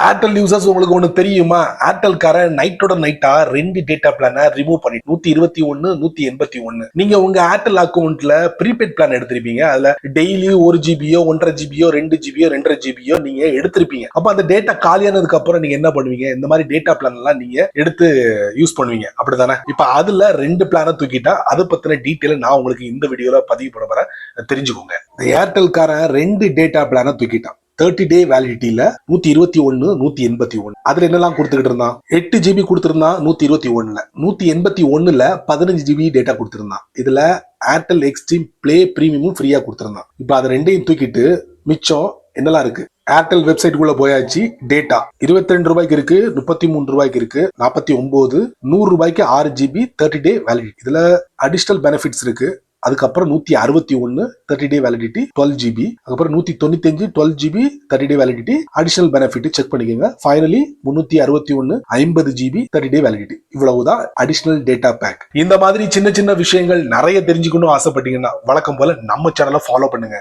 Airtel users உங்களுக்கு ஒண்ணு தெரியுமா? ஏர்டெல்காரன் நைட்டோட நைட்டா 2 டேட்டா பிளான ரிமூவ் பண்ணி 121 181 நீங்க உங்க ஏர்டெல் அக்கௌண்ட்ல ப்ரீபெய்ட் பிளான் எடுத்திருப்பீங்க. அதுல டெய்லி 1 ஜிபியோ 1.5 ஜிபியோ 2 ஜிபியோ 2.5 ஜிபியோ நீங்க எடுத்திருப்பீங்க. அப்ப அந்த டேட்டா காலியானதுக்கு அப்புறம் நீங்க என்ன பண்ணுவீங்க? இந்த மாதிரி டேட்டா பிளான் எல்லாம் நீங்க எடுத்து யூஸ் பண்ணுவீங்க, அப்படிதானே? இப்ப அதுல 2 பிளான தூக்கிட்டா அதை பத்தின டீட்டெயில் நான் உங்களுக்கு இந்த வீடியோல பதிவு பண்ண போறேன், தெரிஞ்சுக்கோங்க. ஏர்டெல்காரன் 2 டேட்டா பிளான தூக்கிட்டான். 30 டே வேலிடிட்டியில 121 181. அதுல என்னெல்லாம் கொடுத்துக்கிட்டு இருந்தான்? 8 ஜிபி கொடுத்திருந்தான் 121ல. 181ல 15 ஜிபி டேட்டா கொடுத்திருந்தான். இதுல ஏர்டெல் எக்ஸ்ட்ரீம் பிளே பிரீமியமும் ஃப்ரீயா கொடுத்திருந்தான். இப்ப அதை ரெண்டையும் தூக்கிட்டு மிச்சம் என்னெல்லாம் இருக்கு? ஏர்டெல் வெப்சைட்டுக்குள்ள போயாச்சு. டேட்டா 22 ரூபாய்க்கு இருக்கு, 33 ரூபாய்க்கு இருக்கு, 49, 100 ரூபாய்க்கு 6 ஜிபி 30 டே வேலிடிட்டி. இதுல அடிஷனல் பெனிஃபிட்ஸ் இருக்கு. அதுக்கப்புறம் 161 30 டே வேலிடிட்டி 12 ஜிபி. அதுக்கப்புறம் 195 12 ஜிபி 30 டே வேலிடிட்டி அடிஷனல் பெனிஃபிட் செக் பண்ணிக்கோங்க. ஃபைனலி 361 50 ஜிபி 30 டே வேலிடிட்டி. இவ்வளவுதான் அடிஷனல் டேட்டா பேக். இந்த மாதிரி சின்ன சின்ன விஷயங்கள் நிறைய தெரிஞ்சுக்கணும் ஆசைப்பட்டீங்கன்னா வழக்கம் போல நம்ம சேனலை ஃபாலோ பண்ணுங்க.